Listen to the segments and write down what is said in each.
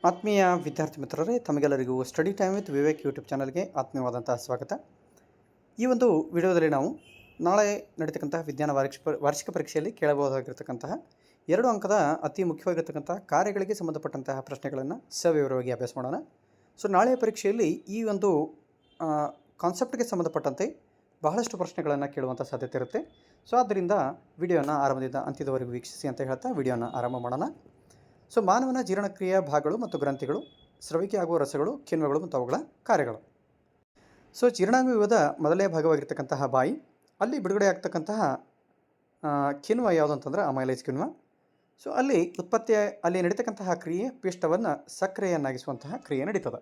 ಆತ್ಮೀಯ ವಿದ್ಯಾರ್ಥಿ ಮಿತ್ರರೇ, ತಮಗೆಲ್ಲರಿಗೂ study time with Vivek YouTube ಚಾನಲ್ಗೆ ಆತ್ಮೀಯವಾದಂತಹ ಸ್ವಾಗತ. ಈ ಒಂದು ವಿಡಿಯೋದಲ್ಲಿ ನಾವು ನಾಳೆ ನಡೀತಕ್ಕಂತಹ ವಿಜ್ಞಾನ ವಾರ್ಷಿಕ ಪರೀಕ್ಷೆಯಲ್ಲಿ ಕೇಳಬಹುದಾಗಿರ್ತಕ್ಕಂತಹ 2 ಅಂಕದ ಅತಿ ಮುಖ್ಯವಾಗಿರ್ತಕ್ಕಂತಹ ಕಾರ್ಯಗಳಿಗೆ ಸಂಬಂಧಪಟ್ಟಂತಹ ಪ್ರಶ್ನೆಗಳನ್ನು ಸವಿವರವಾಗಿ ಅಭ್ಯಾಸ ಮಾಡೋಣ. ಸೊ ನಾಳೆಯ ಪರೀಕ್ಷೆಯಲ್ಲಿ ಈ ಒಂದು ಕಾನ್ಸೆಪ್ಟ್ಗೆ ಸಂಬಂಧಪಟ್ಟಂತೆ ಬಹಳಷ್ಟು ಪ್ರಶ್ನೆಗಳನ್ನು ಕೇಳುವಂಥ ಸಾಧ್ಯತೆ ಇರುತ್ತೆ. ಸೊ ಆದ್ದರಿಂದ ವಿಡಿಯೋನ ಆರಂಭದಿಂದ ಅಂತ್ಯದವರೆಗೂ ವೀಕ್ಷಿಸಿ ಅಂತ ಹೇಳ್ತಾ ವಿಡಿಯೋನ ಆರಂಭ ಮಾಡೋಣ. ಸೊ ಮಾನವನ ಜೀರ್ಣಕ್ರಿಯೆಯ ಭಾಗಗಳು ಮತ್ತು ಗ್ರಂಥಿಗಳು, ಸ್ರವಿಕೆ ಆಗುವ ರಸಗಳು, ಕಿಣ್ವಗಳು ಮತ್ತು ಅವುಗಳ ಕಾರ್ಯಗಳು. ಸೊ ಜೀರ್ಣಾಂಗ ವ್ಯೂಹದ ಮೊದಲನೇ ಭಾಗವಾಗಿರ್ತಕ್ಕಂತಹ ಬಾಯಿ, ಅಲ್ಲಿ ಬಿಡುಗಡೆ ಆಗ್ತಕ್ಕಂತಹ ಕಿಣ್ವ ಯಾವುದು ಅಂತಂದ್ರೆ ಅಮೈಲೇಸ್ ಕಿಣ್ವ. ಸೊ ಅಲ್ಲಿ ನಡೀತಕ್ಕಂತಹ ಕ್ರಿಯೆ ಪಿಷ್ಟವನ್ನು ಸಕ್ಕರೆಯನ್ನಾಗಿಸುವಂತಹ ಕ್ರಿಯೆ ನಡೀತದೆ.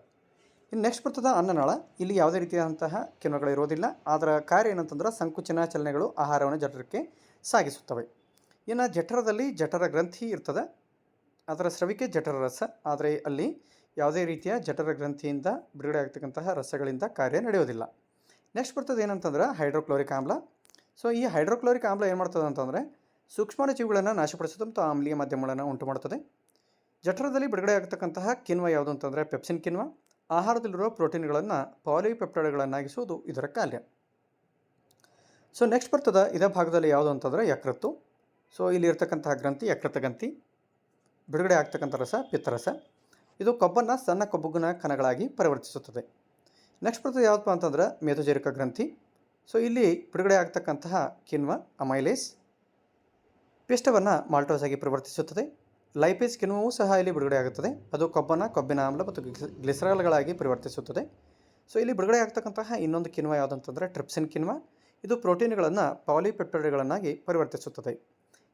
ಇನ್ನು ನೆಕ್ಸ್ಟ್ ಬರ್ತದ ಅನ್ನನಾಳ. ಇಲ್ಲಿ ಯಾವುದೇ ರೀತಿಯಾದಂತಹ ಕಿಣ್ವಗಳು ಇರೋದಿಲ್ಲ. ಅದರ ಕಾರ್ಯ ಏನಂತಂದ್ರೆ ಸಂಕುಚನ ಚಲನೆಗಳು ಆಹಾರವನ್ನು ಜಠರಕ್ಕೆ ಸಾಗಿಸುತ್ತವೆ. ಇನ್ನು ಜಠರದಲ್ಲಿ ಜಠರ ಗ್ರಂಥಿ ಇರ್ತದೆ, ಅದರ ಸ್ರವಿಕೆ ಜಠರ ರಸ. ಆದರೆ ಅಲ್ಲಿ ಯಾವುದೇ ರೀತಿಯ ಜಠರ ಗ್ರಂಥಿಯಿಂದ ಬಿಡುಗಡೆ ಆಗ್ತಕ್ಕಂತಹ ರಸಗಳಿಂದ ಕಾರ್ಯ ನಡೆಯೋದಿಲ್ಲ. ನೆಕ್ಸ್ಟ್ ಬರ್ತದೆ ಏನಂತಂದ್ರೆ ಹೈಡ್ರೋಕ್ಲೋರಿಕ್ ಆಮ್ಲ. ಸೊ ಈ ಹೈಡ್ರೋಕ್ಲೋರಿಕ್ ಆಮ್ಲ ಏನು ಮಾಡ್ತದೆ ಅಂತಂದರೆ ಸೂಕ್ಷ್ಮಾಣುಜೀವಿಗಳನ್ನು ನಾಶಪಡಿಸುತ್ತೆ ಮತ್ತು ಆಮ್ಲೀಯ ಮಾಧ್ಯಮಗಳನ್ನು ಉಂಟು ಮಾಡ್ತದೆ. ಜಠರದಲ್ಲಿ ಬಿಡುಗಡೆ ಆಗ್ತಕ್ಕಂತಹ ಕಿಣ್ವ ಯಾವುದು ಅಂತಂದರೆ ಪೆಪ್ಸಿನ್ ಕಿಣ್ವ. ಆಹಾರದಲ್ಲಿರುವ ಪ್ರೋಟೀನ್ಗಳನ್ನು ಪಾಲಿಪೆಪ್ಟೈಡ್ಗಳನ್ನಾಗಿಸುವುದು ಇದರ ಕಾರ್ಯ. ಸೊ ನೆಕ್ಸ್ಟ್ ಬರ್ತದೆ ಇದೇ ಭಾಗದಲ್ಲಿ ಯಾವುದು ಅಂತಂದರೆ ಯಕೃತ್ತು. ಸೊ ಇಲ್ಲಿ ಇರ್ತಕ್ಕಂತಹ ಗ್ರಂಥಿ ಯಕೃತ ಗ್ರಂಥಿ. ಬಿಡುಗಡೆ ಆಗ್ತಕ್ಕಂಥ ರಸ ಪಿತ್ತರಸ. ಇದು ಕೊಬ್ಬನ್ನು ಸಣ್ಣ ಕೊಬ್ಬುಗಿನ ಕಣಗಳಾಗಿ ಪರಿವರ್ತಿಸುತ್ತದೆ. ನೆಕ್ಸ್ಟ್ ಬರ್ತದೆ ಯಾವುದಪ್ಪ ಅಂತಂದ್ರೆ ಮೇದೋಜೀರಕ ಗ್ರಂಥಿ. ಸೊ ಇಲ್ಲಿ ಬಿಡುಗಡೆ ಆಗ್ತಕ್ಕಂತಹ ಕಿಣ್ವ ಅಮೈಲೇಸ್ ಪಿಷ್ಟವನ್ನು ಮಾಲ್ಟೋಸ್ ಆಗಿ ಪರಿವರ್ತಿಸುತ್ತದೆ. ಲೈಪೇಸ್ ಕಿಣ್ವವೂ ಸಹ ಇಲ್ಲಿ ಬಿಡುಗಡೆ ಆಗುತ್ತದೆ. ಅದು ಕೊಬ್ಬಿನ ಆಮ್ಲ ಮತ್ತು ಗ್ಲಿಸರಾಲ್ಗಳಾಗಿ ಪರಿವರ್ತಿಸುತ್ತದೆ. ಸೊ ಇಲ್ಲಿ ಬಿಡುಗಡೆ ಆಗ್ತಕ್ಕಂತಹ ಇನ್ನೊಂದು ಕಿಣ್ವ ಯಾವುದಂತಂದರೆ ಟ್ರಿಪ್ಸಿನ್ ಕಿಣ್ವ. ಇದು ಪ್ರೋಟೀನ್ಗಳನ್ನು ಪಾಲಿಪೆಪ್ಟೈಡ್ಗಳನ್ನಾಗಿ ಪರಿವರ್ತಿಸುತ್ತದೆ.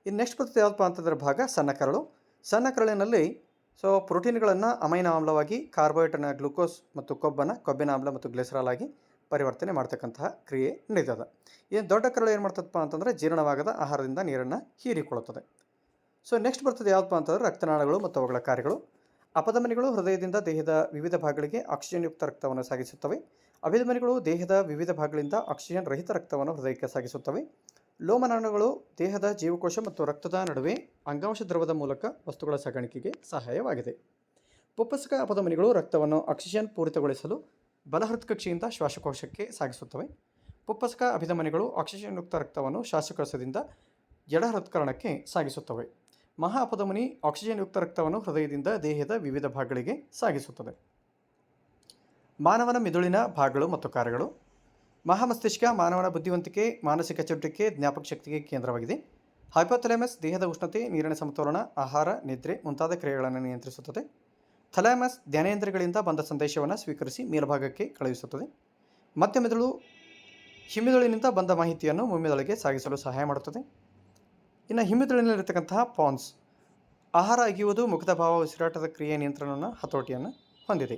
ಇನ್ನು ನೆಕ್ಸ್ಟ್ ಬರ್ತದೆ ಯಾವುದಪ್ಪ ಅಂತಂದ್ರೆ ಭಾಗ ಸಣ್ಣ ಕರಳು. ಸಣ್ಣ ಕರಳಿನಲ್ಲಿ ಸೊ ಪ್ರೋಟೀನ್ಗಳನ್ನು ಅಮೈನೋ ಆಮ್ಲವಾಗಿ, ಕಾರ್ಬೋಹೈಡ್ರೇಟ್ನ ಗ್ಲೂಕೋಸ್ ಮತ್ತು ಕೊಬ್ಬಿನ ಆಮ್ಲ ಮತ್ತು ಗ್ಲಿಸರಾಲ್ ಆಗಿ ಪರಿವರ್ತನೆ ಮಾಡ್ತಕ್ಕಂತಹ ಕ್ರಿಯೆ ನಡೀತದೆ. ಏನು ದೊಡ್ಡ ಕರಳು ಏನು ಮಾಡ್ತದಪ್ಪ ಅಂತಂದರೆ ಜೀರ್ಣವಾಗದ ಆಹಾರದಿಂದ ನೀರನ್ನು ಹೀರಿಕೊಳ್ಳುತ್ತದೆ. ಸೊ ನೆಕ್ಸ್ಟ್ ಬರ್ತದೆ ಯಾವುದಪ್ಪ ಅಂತಂದರೆ ರಕ್ತನಾಳಗಳು ಮತ್ತು ಅವುಗಳ ಕಾರ್ಯಗಳು. ಅಪಧಮನಿಗಳು ಹೃದಯದಿಂದ ದೇಹದ ವಿವಿಧ ಭಾಗಗಳಿಗೆ ಆಕ್ಸಿಜನ್ ಯುಕ್ತ ರಕ್ತವನ್ನು ಸಾಗಿಸುತ್ತವೆ. ಅಭಿಧಮನಿಗಳು ದೇಹದ ವಿವಿಧ ಭಾಗಗಳಿಂದ ಆಕ್ಸಿಜನ್ ರಹಿತ ರಕ್ತವನ್ನು ಹೃದಯಕ್ಕೆ ಸಾಗಿಸುತ್ತವೆ. ಲೋಮನಾಳಗಳು ದೇಹದ ಜೀವಕೋಶ ಮತ್ತು ರಕ್ತದ ನಡುವೆ ಅಂಗಾಂಶ ದ್ರವದ ಮೂಲಕ ವಸ್ತುಗಳ ಸಾಗಾಣಿಕೆಗೆ ಸಹಾಯವಾಗಿದೆ. ಪುಪ್ಪಸಕ ಅಪಧಮನಿಗಳು ರಕ್ತವನ್ನು ಆಕ್ಸಿಜನ್ ಪೂರಿತಗೊಳಿಸಲು ಬಲಹೃತ್ಕಕ್ಷಿಯಿಂದ ಶ್ವಾಸಕೋಶಕ್ಕೆ ಸಾಗಿಸುತ್ತವೆ. ಪುಪ್ಪಸಕ ಅಭಿಧಮನಿಗಳು ಆಕ್ಸಿಜನ್ ಯುಕ್ತ ರಕ್ತವನ್ನು ಶ್ವಾಸಕೋಶದಿಂದ ಎಡ ಹೃತ್ಕರಣಕ್ಕೆ ಸಾಗಿಸುತ್ತವೆ. ಮಹಾ ಅಪಧಮನಿ ಆಕ್ಸಿಜನ್ ಯುಕ್ತ ರಕ್ತವನ್ನು ಹೃದಯದಿಂದ ದೇಹದ ವಿವಿಧ ಭಾಗಗಳಿಗೆ ಸಾಗಿಸುತ್ತದೆ. ಮಾನವನ ಮಿದುಳಿನ ಭಾಗಗಳು ಮತ್ತು ಕಾರ್ಯಗಳು. ಮಹಾಮಸ್ತಿಷ್ಕ ಮಾನವನ ಬುದ್ಧಿವಂತಿಕೆ, ಮಾನಸಿಕ ಚಟುವಟಿಕೆ, ಜ್ಞಾಪಕ ಶಕ್ತಿಗೆ ಕೇಂದ್ರವಾಗಿದೆ. ಹೈಪೋಥಾಲಮಸ್ ದೇಹದ ಉಷ್ಣತೆ, ನೀರಿನ ಸಮತೋಲನ, ಆಹಾರ, ನಿದ್ರೆ ಮುಂತಾದ ಕ್ರಿಯೆಗಳನ್ನು ನಿಯಂತ್ರಿಸುತ್ತದೆ. ಥಾಲಮಸ್ ಜ್ಞಾನೇಂದ್ರಿಯಗಳಿಂದ ಬಂದ ಸಂದೇಶವನ್ನು ಸ್ವೀಕರಿಸಿ ಮೇಲ್ಭಾಗಕ್ಕೆ ಕಳುಹಿಸುತ್ತದೆ. ಮಧ್ಯಮೆದುಳು ಹಿಮ್ಮೆದುಳಿನಿಂದ ಬಂದ ಮಾಹಿತಿಯನ್ನು ಮುಮ್ಮೆದುಳಿಗೆ ಸಾಗಿಸಲು ಸಹಾಯ ಮಾಡುತ್ತದೆ. ಇನ್ನು ಹಿಮ್ಮೆದುಳಿನಲ್ಲಿರತಕ್ಕಂತಹ ಪಾನ್ಸ್ ಆಹಾರ ಅಗಿಯುವುದು, ಮುಖದ ಭಾವ, ಉಸಿರಾಟದ ಕ್ರಿಯೆ ನಿಯಂತ್ರಣವನ್ನು ಹತೋಟಿಯನ್ನು ಹೊಂದಿದೆ.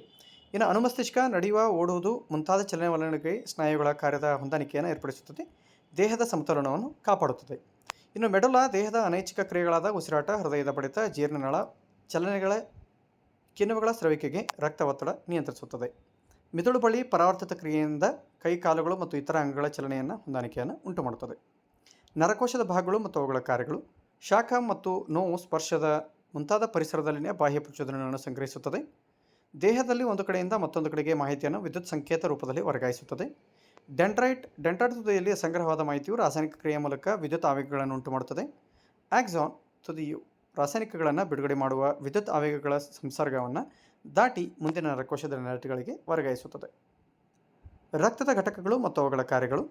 ಇನ್ನು ಅನುಮಸ್ತಿಷ್ಕ ನಡೆಯುವ, ಓಡುವುದು ಮುಂತಾದ ಚಲನವಲನಗಳಿಗೆ ಸ್ನಾಯುಗಳ ಕಾರ್ಯದ ಹೊಂದಾಣಿಕೆಯನ್ನು ಏರ್ಪಡಿಸುತ್ತದೆ. ದೇಹದ ಸಮತೋಲನವನ್ನು ಕಾಪಾಡುತ್ತದೆ. ಇನ್ನು ಮೆಡುಲ ದೇಹದ ಅನೈಚ್ಛಿಕ ಕ್ರಿಯೆಗಳಾದ ಉಸಿರಾಟ, ಹೃದಯದ ಬಡಿತ, ಜೀರ್ಣನಾಳ ಚಲನೆಗಳ ಕಿಣ್ವಗಳ ಸ್ರವಿಕೆಗೆ ರಕ್ತ ಒತ್ತಡ ನಿಯಂತ್ರಿಸುತ್ತದೆ. ಮಿದುಳು ಬಳಿ ಪರಾವರ್ತಿತ ಕ್ರಿಯೆಯಿಂದ ಕೈ ಕಾಲುಗಳು ಮತ್ತು ಇತರ ಅಂಗಗಳ ಚಲನೆಯನ್ನು ಹೊಂದಾಣಿಕೆಯನ್ನು ಉಂಟು ಮಾಡುತ್ತದೆ. ನರಕೋಶದ ಭಾಗಗಳು ಮತ್ತು ಅವುಗಳ ಕಾರ್ಯಗಳು. ಶಾಖ ಮತ್ತು ನೋವು, ಸ್ಪರ್ಶದ ಮುಂತಾದ ಪರಿಸರದಲ್ಲಿನ ಬಾಹ್ಯ ಪ್ರಚೋದನೆಗಳನ್ನು ಸಂಗ್ರಹಿಸುತ್ತದೆ. ದೇಹದಲ್ಲಿ ಒಂದು ಕಡೆಯಿಂದ ಮತ್ತೊಂದು ಕಡೆಗೆ ಮಾಹಿತಿಯನ್ನು ವಿದ್ಯುತ್ ಸಂಕೇತ ರೂಪದಲ್ಲಿ ವರ್ಗಾಯಿಸುತ್ತದೆ. ಡೆಂಡ್ರೈಟ್ ತುದಿಯಲ್ಲಿ ಸಂಗ್ರಹವಾದ ಮಾಹಿತಿಯು ರಾಸಾಯನಿಕ ಕ್ರಿಯೆಯ ಮೂಲಕ ವಿದ್ಯುತ್ ಆವೇಗಗಳನ್ನು ಉಂಟು ಮಾಡುತ್ತದೆ. ಆಕ್ಸಾನ್ ತುದಿಯು ರಾಸಾಯನಿಕಗಳನ್ನು ಬಿಡುಗಡೆ ಮಾಡುವ ವಿದ್ಯುತ್ ಆವೇಗಗಳ ಸಂಸರ್ಗವನ್ನು ದಾಟಿ ಮುಂದಿನ ನರಕೋಶದ ನೆನಟುಗಳಿಗೆ ವರ್ಗಾಯಿಸುತ್ತದೆ. ರಕ್ತದ ಘಟಕಗಳು ಮತ್ತು ಅವುಗಳ ಕಾರ್ಯಗಳು.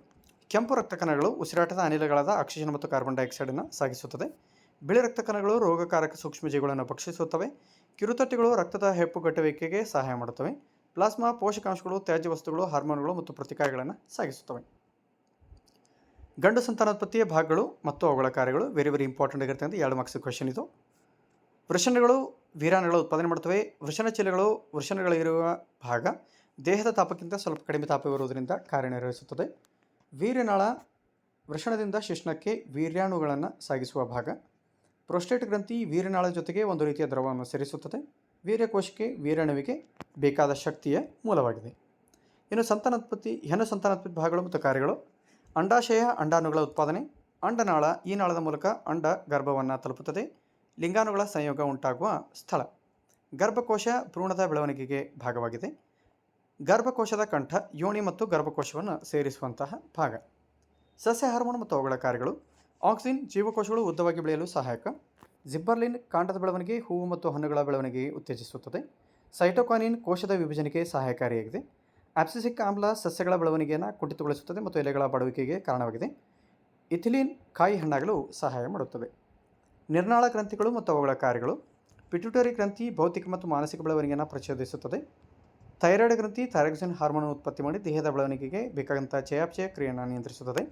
ಕೆಂಪು ರಕ್ತ ಕಣಗಳು ಉಸಿರಾಟದ ಅನಿಲಗಳಾದ ಆಕ್ಸಿಜನ್ ಮತ್ತು ಕಾರ್ಬನ್ ಡೈಆಕ್ಸೈಡನ್ನು ಸಾಗಿಸುತ್ತದೆ. ಬಿಳಿ ರಕ್ತ ಕಣಗಳು ರೋಗಕಾರಕ ಸೂಕ್ಷ್ಮಜೀವಿಗಳನ್ನು ಭಕ್ಷಿಸುತ್ತವೆ. ಕಿರುತೊಟ್ಟೆಗಳು ರಕ್ತದ ಹೆಪ್ಪುಗಟ್ಟುವಿಕೆಗೆ ಸಹಾಯ ಮಾಡುತ್ತವೆ. ಪ್ಲಾಸ್ಮಾ ಪೋಷಕಾಂಶಗಳು, ತ್ಯಾಜ್ಯ ವಸ್ತುಗಳು, ಹಾರ್ಮೋನ್ಗಳು ಮತ್ತು ಪ್ರತಿಕಾಯಗಳನ್ನು ಸಾಗಿಸುತ್ತವೆ. ಗಂಡು ಸಂತಾನೋತ್ಪತ್ತಿಯ ಭಾಗಗಳು ಮತ್ತು ಅವುಗಳ ಕಾರ್ಯಗಳು ವೆರಿ ಇಂಪಾರ್ಟೆಂಟ್ ಆಗಿರ್ತಕ್ಕಂಥ 2 ಮಾರ್ಕ್ಸ್ ಕ್ವೆಶ್ಚನ್ ಇದು. ವೃಷಣಗಳು ವೀರ್ಯಾಣುಗಳು ಉತ್ಪಾದನೆ ಮಾಡುತ್ತವೆ. ವೃಷಣಗಳಿರುವ ಭಾಗ ದೇಹದ ತಾಪಕ್ಕಿಂತ ಸ್ವಲ್ಪ ಕಡಿಮೆ ತಾಪವಿರುವುದರಿಂದ ಕಾರ್ಯನಿರ್ವಹಿಸುತ್ತದೆ. ವೀರ್ಯನಾಳ ವೃಷಣದಿಂದ ಶಿಶ್ನಕ್ಕೆ ವೀರ್ಯಾಣುಗಳನ್ನು ಸಾಗಿಸುವ ಭಾಗ. ಪ್ರೋಸ್ಟೇಟ್ ಗ್ರಂಥಿ ವೀರ್ಯನಾಳ ಜೊತೆಗೆ ಒಂದು ರೀತಿಯ ದ್ರವವನ್ನು ಸೇರಿಸುತ್ತದೆ. ವೀರ್ಯಕೋಶಕ್ಕೆ ವೀರ್ಯಾಣುವಿಗೆ ಬೇಕಾದ ಶಕ್ತಿಯ ಮೂಲವಾಗಿದೆ. ಇನ್ನು ಹೆಣ್ಣು ಸಂತಾನೋತ್ಪತ್ತಿ ಭಾಗಗಳು ಮತ್ತು ಕಾರ್ಯಗಳು. ಅಂಡಾಶಯ ಅಂಡಾಣುಗಳ ಉತ್ಪಾದನೆ. ಅಂಡನಾಳ ಈ ನಾಳದ ಮೂಲಕ ಅಂಡ ಗರ್ಭವನ್ನು ತಲುಪುತ್ತದೆ. ಲಿಂಗಾಣುಗಳ ಸಂಯೋಗ ಉಂಟಾಗುವ ಸ್ಥಳ. ಗರ್ಭಕೋಶ ಭ್ರೂಣದ ಬೆಳವಣಿಗೆಗೆ ಭಾಗವಾಗಿದೆ. ಗರ್ಭಕೋಶದ ಕಂಠ ಯೋನಿ ಮತ್ತು ಗರ್ಭಕೋಶವನ್ನು ಸೇರಿಸುವಂತಹ ಭಾಗ. ಸಸ್ಯ ಹಾರ್ಮೋನ್ ಮತ್ತು ಅವುಗಳ ಕಾರ್ಯಗಳು. ಆಕ್ಸಿನ್ ಜೀವಕೋಶಗಳು ಉದ್ದವಾಗಿ ಬೆಳೆಯಲು ಸಹಾಯಕ. ಜಿಬ್ಬರ್ಲಿನ್ ಕಾಂಡದ ಬೆಳವಣಿಗೆ, ಹೂವು ಮತ್ತು ಹಣ್ಣುಗಳ ಬೆಳವಣಿಗೆಗೆ ಉತ್ತೇಜಿಸುತ್ತದೆ. ಸೈಟೋಕಾನಿನ್ ಕೋಶದ ವಿಭಜನೆಗೆ ಸಹಾಯಕಾರಿಯಾಗಿದೆ. ಆಬ್ಸಿಸಿಕ್ ಆಮ್ಲ ಸಸ್ಯಗಳ ಬೆಳವಣಿಗೆಯನ್ನು ಕುಂಠಿತಗೊಳಿಸುತ್ತದೆ ಮತ್ತು ಎಲೆಗಳ ಬಾಡುವಿಕೆಗೆ ಕಾರಣವಾಗಿದೆ. ಇಥಿಲೀನ್ ಕಾಯಿ ಹಣ್ಣಾಗಲು ಸಹಾಯ ಮಾಡುತ್ತದೆ. ನಿರ್ನಾಳ ಗ್ರಂಥಿಗಳು ಮತ್ತು ಅವುಗಳ ಕಾರ್ಯಗಳು. ಪಿಟ್ಯೂಟರಿ ಗ್ರಂಥಿ ಭೌತಿಕ ಮತ್ತು ಮಾನಸಿಕ ಬೆಳವಣಿಗೆಯನ್ನು ಪ್ರಚೋದಿಸುತ್ತದೆ. ಥೈರಾಯ್ಡ್ ಗ್ರಂಥಿ ಥೈರಾಕ್ಸಿನ್ ಹಾರ್ಮೋನ್ ಉತ್ಪತ್ತಿ ಮಾಡಿ ದೇಹದ ಬೆಳವಣಿಗೆಗೆ ಬೇಕಾದಂಥ ಚಯಾಪಚಯ ಕ್ರಿಯೆಯನ್ನು ನಿಯಂತ್ರಿಸುತ್ತದೆ.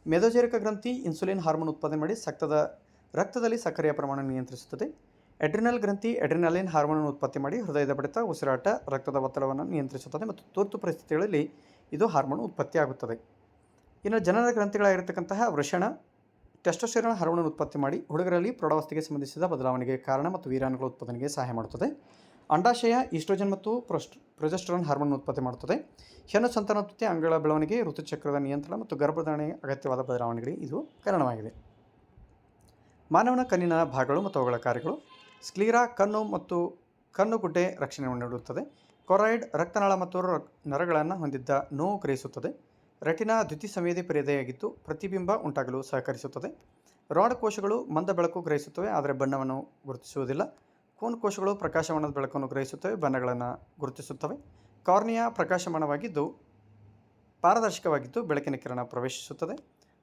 ಮೆದೋಜೇರಿಕ ಗ್ರಂಥಿ ಇನ್ಸುಲಿನ್ ಹಾರ್ಮೋನ್ ಉತ್ಪಾದನೆ ಮಾಡಿ ರಕ್ತದಲ್ಲಿ ಸಕ್ಕರೆಯ ಪ್ರಮಾಣ ನಿಯಂತ್ರಿಸುತ್ತದೆ. ಎಡ್ರಿನಲ್ ಗ್ರಂಥಿ ಎಡ್ರಿನಲಿನ್ ಹಾರ್ಮೋನ್ ಉತ್ಪತ್ತಿ ಮಾಡಿ ಹೃದಯದ ಬಡಿತ, ಉಸಿರಾಟ, ರಕ್ತದ ಒತ್ತಡವನ್ನು ನಿಯಂತ್ರಿಸುತ್ತದೆ ಮತ್ತು ತುರ್ತು ಪರಿಸ್ಥಿತಿಗಳಲ್ಲಿ ಇದು ಹಾರ್ಮೋನ್ ಉತ್ಪತ್ತಿಯಾಗುತ್ತದೆ. ಇನ್ನು ಜನನ ಗ್ರಂಥಿಗಳಾಗಿರ್ತಕ್ಕಂತಹ ವೃಷಣ ಟೆಸ್ಟೋಸ್ಟೆರಾನ್ ಹಾರ್ಮೋನ್ ಉತ್ಪತ್ತಿ ಮಾಡಿ ಹುಡುಗರಲ್ಲಿ ಪ್ರೌಢಾವಸ್ಥೆಗೆ ಸಂಬಂಧಿಸಿದ ಬದಲಾವಣೆಗೆ ಕಾರಣ ಮತ್ತು ವೀರ್ಯಾಣುಗಳ ಉತ್ಪಾದನೆಗೆ ಸಹಾಯ ಮಾಡುತ್ತದೆ. ಅಂಡಾಶಯ ಈಸ್ಟ್ರೋಜನ್ ಮತ್ತು ಪ್ರೊಜೆಸ್ಟರಾನ್ ಹಾರ್ಮೋನ್ ಉತ್ಪತ್ತಿ ಮಾಡುತ್ತದೆ. ಹೆಣ್ಣು ಸಂತಾನೋತ್ಪತ್ತಿ, ಅಂಗಗಳ ಬೆಳವಣಿಗೆ, ಋತುಚಕ್ರದ ನಿಯಂತ್ರಣ ಮತ್ತು ಗರ್ಭಧಾರಣೆಗೆ ಅಗತ್ಯವಾದ ಬದಲಾವಣೆಗಳಿಗೆ ಇದು ಕಾರಣವಾಗಿದೆ. ಮಾನವನ ಕಣ್ಣಿನ ಭಾಗಗಳು ಮತ್ತು ಅವುಗಳ ಕಾರ್ಯಗಳು. ಸ್ಕ್ಲೀರಾ ಕಣ್ಣು ಮತ್ತು ಕಣ್ಣುಗುಡ್ಡೆ ರಕ್ಷಣೆಯನ್ನು ನೀಡುತ್ತದೆ. ಕೊರಾಯ್ಡ್ ರಕ್ತನಾಳ ಮತ್ತು ನರಗಳನ್ನು ಹೊಂದಿದ್ದ ನೋವು ಗ್ರಹಿಸುತ್ತದೆ. ರೆಟಿನಾ ದ್ಯುತಿ ಸಂವೇದಿ ಪರದೆಯಾಗಿದ್ದು ಪ್ರತಿಬಿಂಬ ಉಂಟಾಗಲು ಸಹಕರಿಸುತ್ತದೆ. ರಾಡ್ ಕೋಶಗಳು ಮಂದ ಬೆಳಕು ಗ್ರಹಿಸುತ್ತವೆ ಆದರೆ ಬಣ್ಣವನ್ನು ಗುರುತಿಸುವುದಿಲ್ಲ. ಕೋನ್ ಕೋಶಗಳು ಪ್ರಕಾಶಮಾನದ ಬೆಳಕನ್ನು ಗ್ರಹಿಸುತ್ತವೆ, ಬಣ್ಣಗಳನ್ನು ಗುರುತಿಸುತ್ತವೆ. ಕಾರ್ನಿಯಾ ಪ್ರಕಾಶಮಾನವಾಗಿದ್ದು ಪಾರದರ್ಶಕವಾಗಿದ್ದು ಬೆಳಕಿನ ಕಿರಣ ಪ್ರವೇಶಿಸುತ್ತದೆ.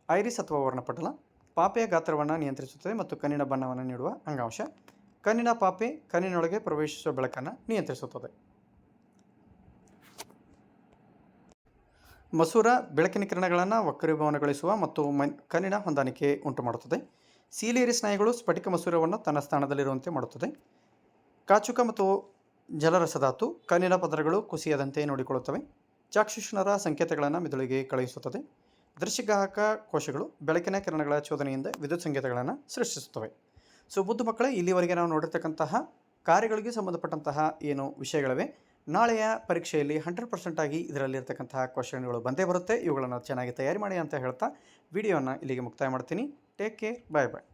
ಐರಿಸ್ ಅಥವಾ ವರ್ಣಪಟಲ ಪಾಪೆಯ ಗಾತ್ರವನ್ನು ನಿಯಂತ್ರಿಸುತ್ತದೆ ಮತ್ತು ಕಣ್ಣಿನ ಬಣ್ಣವನ್ನು ನೀಡುವ ಅಂಗಾಂಶ. ಕಣ್ಣಿನ ಪಾಪೆ ಕಣ್ಣಿನೊಳಗೆ ಪ್ರವೇಶಿಸುವ ಬೆಳಕನ್ನು ನಿಯಂತ್ರಿಸುತ್ತದೆ. ಮಸೂರ ಬೆಳಕಿನ ಕಿರಣಗಳನ್ನು ವಕ್ರೀಭವನಗೊಳಿಸುವ ಮತ್ತು ಕಣ್ಣಿನ ಹೊಂದಾಣಿಕೆ ಉಂಟುಮಾಡುತ್ತದೆ. ಸೀಲಿಯರಿ ಸ್ನಾಯುಗಳು ಸ್ಫಟಿಕ ಮಸೂರವನ್ನು ತನ್ನ ಸ್ಥಾನದಲ್ಲಿರುವಂತೆ ಮಾಡುತ್ತದೆ. ಕಾಚುಕ ಮತ್ತು ಜಲರಸಧಾತು ಕಣ್ಣಿನ ಪದರಗಳು ಕುಸಿಯದಂತೆ ನೋಡಿಕೊಳ್ಳುತ್ತವೆ. ಚಾಕ್ಷುಷನರ ಸಂಕೇತಗಳನ್ನು ಮೆದುಳಿಗೆ ಕಳುಹಿಸುತ್ತದೆ. ದೃಶ್ಯಗ್ರಾಹಕ ಕೋಶಗಳು ಬೆಳಕಿನ ಕಿರಣಗಳ ಚೋದನೆಯಿಂದ ವಿದ್ಯುತ್ ಸಂಕೇತಗಳನ್ನು ಸೃಷ್ಟಿಸುತ್ತವೆ. ಸೊ ಬುದ್ಧ ಮಕ್ಕಳೇ, ಇಲ್ಲಿವರೆಗೆ ನಾವು ನೋಡಿರ್ತಕ್ಕಂತಹ ಕಾರ್ಯಗಳಿಗೆ ಸಂಬಂಧಪಟ್ಟಂತಹ ಏನು ವಿಷಯಗಳಿವೆ, ನಾಳೆಯ ಪರೀಕ್ಷೆಯಲ್ಲಿ 100% ಆಗಿ ಇದರಲ್ಲಿರ್ತಕ್ಕಂತಹ ಕ್ವಶನ್ಗಳು ಬಂದೇ ಬರುತ್ತೆ. ಇವುಗಳನ್ನು ಚೆನ್ನಾಗಿ ತಯಾರಿ ಮಾಡಿ ಅಂತ ಹೇಳ್ತಾ ವಿಡಿಯೋನ ಇಲ್ಲಿಗೆ ಮುಕ್ತಾಯ ಮಾಡ್ತೀನಿ. ಟೇಕ್ ಕೇರ್, ಬಾಯ್ ಬಾಯ್.